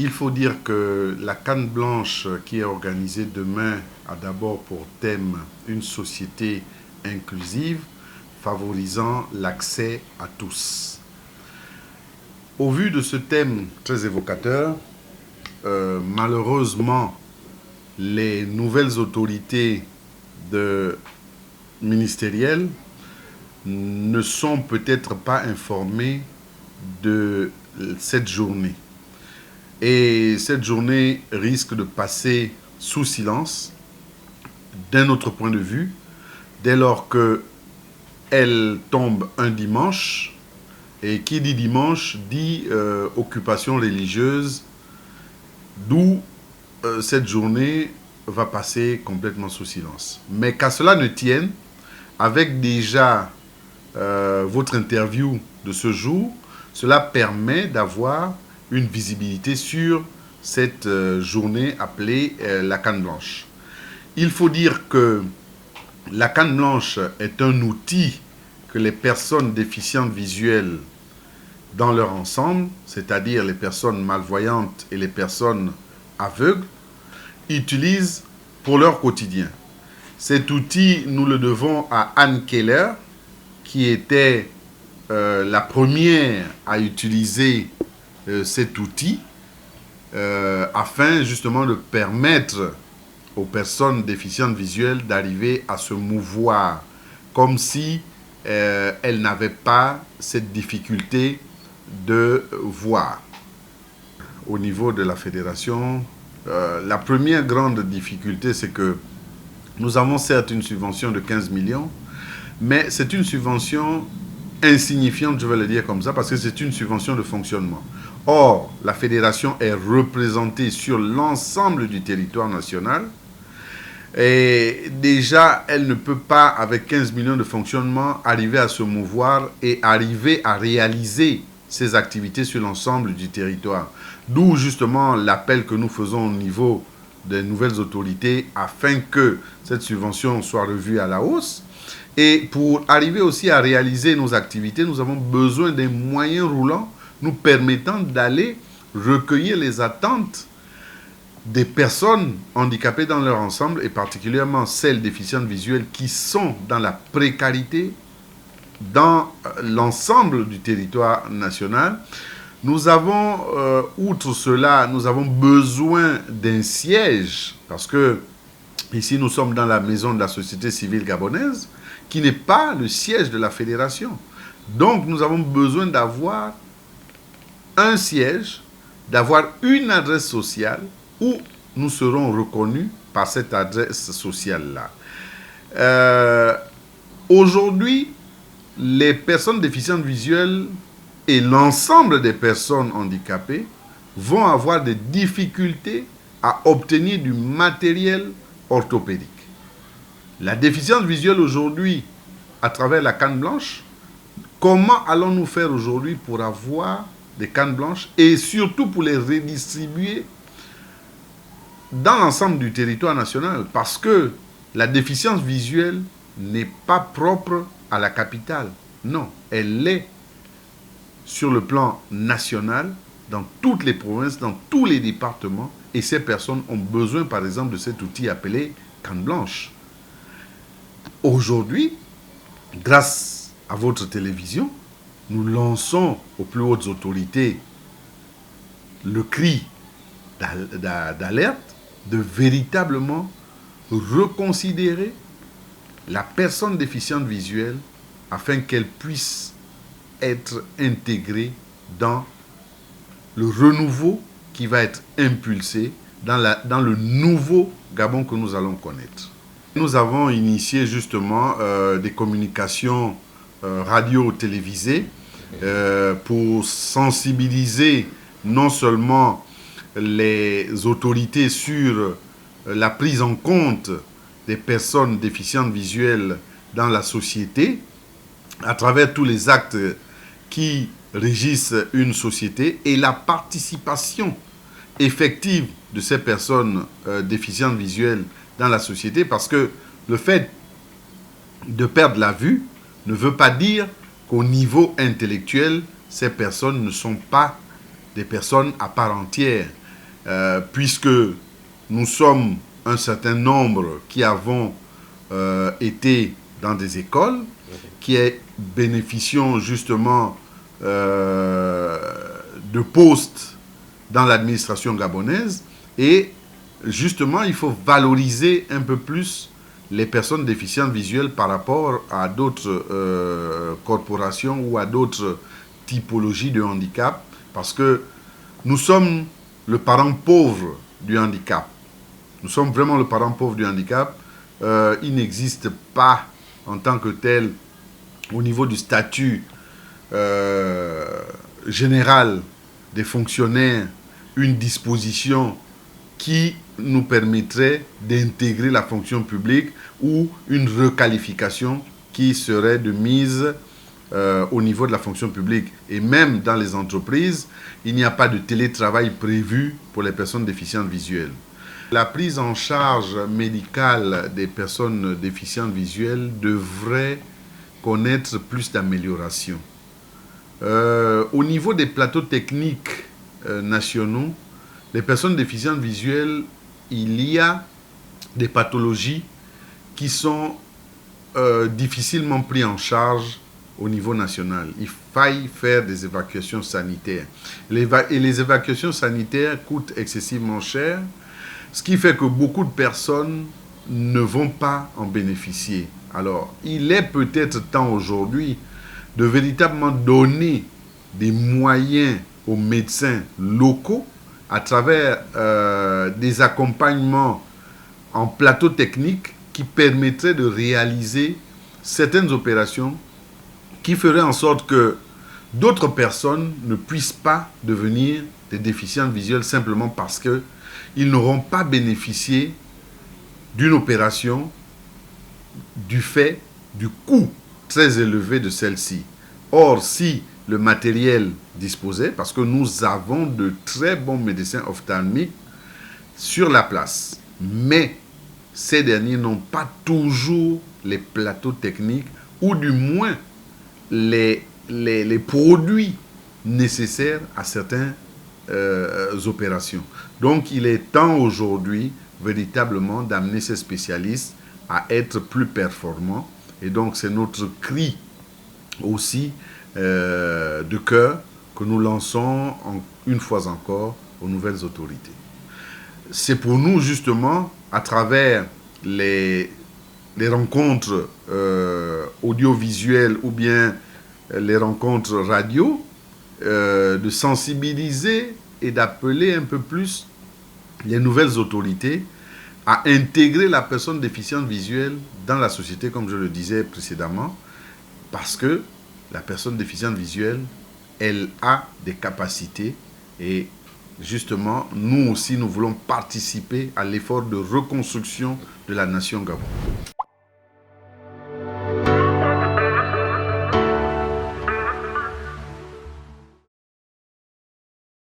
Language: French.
Il faut dire que la Canne Blanche qui est organisée demain a d'abord pour thème une société inclusive favorisant l'accès à tous. Au vu de ce thème très évocateur, malheureusement, les nouvelles autorités ministérielles ne sont peut-être pas informées de cette journée. Et cette journée risque de passer sous silence, d'un autre point de vue, dès lors qu'elle tombe un dimanche. Et qui dit dimanche dit occupation religieuse, d'où cette journée va passer complètement sous silence. Mais qu'à cela ne tienne, avec déjà votre interview de ce jour, cela permet d'avoir une visibilité sur cette journée appelée la Canne Blanche. Il faut dire que la Canne Blanche est un outil que les personnes déficientes visuelles dans leur ensemble, c'est-à-dire les personnes malvoyantes et les personnes aveugles, utilisent pour leur quotidien. Cet outil, nous le devons à Anne Keller, qui était la première à utiliser cet outil afin justement de permettre aux personnes déficientes visuelles d'arriver à se mouvoir comme si elles n'avaient pas cette difficulté de voir. Au niveau de la fédération, la première grande difficulté, c'est que nous avons certes une subvention de 15 millions, mais c'est une subvention insignifiante, je vais le dire comme ça, parce que c'est une subvention de fonctionnement. Or, la fédération est représentée sur l'ensemble du territoire national, et déjà, elle ne peut pas, avec 15 millions de fonctionnement, arriver à se mouvoir et arriver à réaliser ses activités sur l'ensemble du territoire. D'où justement l'appel que nous faisons au niveau des nouvelles autorités afin que cette subvention soit revue à la hausse. Et pour arriver aussi à réaliser nos activités, nous avons besoin des moyens roulants nous permettant d'aller recueillir les attentes des personnes handicapées dans leur ensemble et particulièrement celles déficientes visuelles qui sont dans la précarité dans l'ensemble du territoire national. Nous avons, outre cela, nous avons besoin d'un siège parce que ici nous sommes dans la maison de la société civile gabonaise qui n'est pas le siège de la fédération. Donc nous avons besoin d'avoir un siège, d'avoir une adresse sociale où nous serons reconnus par cette adresse sociale-là. Aujourd'hui, les personnes déficientes visuelles et l'ensemble des personnes handicapées vont avoir des difficultés à obtenir du matériel orthopédique. La déficience visuelle aujourd'hui, à travers la canne blanche, comment allons-nous faire aujourd'hui pour avoir des cannes blanches et surtout pour les redistribuer dans l'ensemble du territoire national? Parce que la déficience visuelle n'est pas propre à la capitale. Non, elle est sur le plan national, dans toutes les provinces, dans tous les départements. Et ces personnes ont besoin, par exemple, de cet outil appelé canne blanche. Aujourd'hui, grâce à votre télévision, nous lançons aux plus hautes autorités le cri d'alerte de véritablement reconsidérer la personne déficiente visuelle afin qu'elle puisse être intégrée dans le renouveau qui va être impulsé dans le nouveau Gabon que nous allons connaître. Nous avons initié justement des communications radio-télévisées pour sensibiliser non seulement les autorités sur la prise en compte des personnes déficientes visuelles dans la société, à travers tous les actes qui régissent une société et la participation effective de ces personnes déficientes visuelles dans la société, parce que le fait de perdre la vue ne veut pas dire qu'au niveau intellectuel, ces personnes ne sont pas des personnes à part entière. puisque nous sommes un certain nombre qui avons été dans des écoles, qui bénéficions justement de postes dans l'administration gabonaise, et justement il faut valoriser un peu plus les personnes déficientes visuelles par rapport à d'autres corporations ou à d'autres typologies de handicap, parce que nous sommes le parent pauvre du handicap. Nous sommes vraiment le parent pauvre du handicap. Il n'existe pas en tant que tel, au niveau du statut général des fonctionnaires, une disposition qui nous permettrait d'intégrer la fonction publique ou une requalification qui serait de mise au niveau de la fonction publique. Et même dans les entreprises, il n'y a pas de télétravail prévu pour les personnes déficientes visuelles. La prise en charge médicale des personnes déficientes visuelles devrait connaître plus d'amélioration. Au niveau des plateaux techniques nationaux, les personnes déficientes visuelles, il y a des pathologies qui sont difficilement prises en charge au niveau national. Il faille faire des évacuations sanitaires. Et les évacuations sanitaires coûtent excessivement cher, ce qui fait que beaucoup de personnes ne vont pas en bénéficier. Alors, il est peut-être temps aujourd'hui de véritablement donner des moyens aux médecins locaux à travers des accompagnements en plateau technique qui permettraient de réaliser certaines opérations qui feraient en sorte que d'autres personnes ne puissent pas devenir des déficientes visuelles simplement parce qu'ils n'auront pas bénéficié d'une opération du fait du coût très élevé de celle-ci. Or, si le matériel disposait, parce que nous avons de très bons médecins ophtalmiques sur la place, mais ces derniers n'ont pas toujours les plateaux techniques ou du moins les produits nécessaires à certaines opérations. Donc, il est temps aujourd'hui véritablement d'amener ces spécialistes à être plus performants. Et donc, c'est notre cri aussi de cœur que nous lançons une fois encore aux nouvelles autorités. C'est pour nous justement, à travers les rencontres audiovisuelles ou bien les rencontres radio, de sensibiliser et d'appeler un peu plus les nouvelles autorités à intégrer la personne déficiente visuelle dans la société, comme je le disais précédemment, parce que la personne déficiente visuelle, elle a des capacités et justement, nous aussi, nous voulons participer à l'effort de reconstruction de la nation Gabon.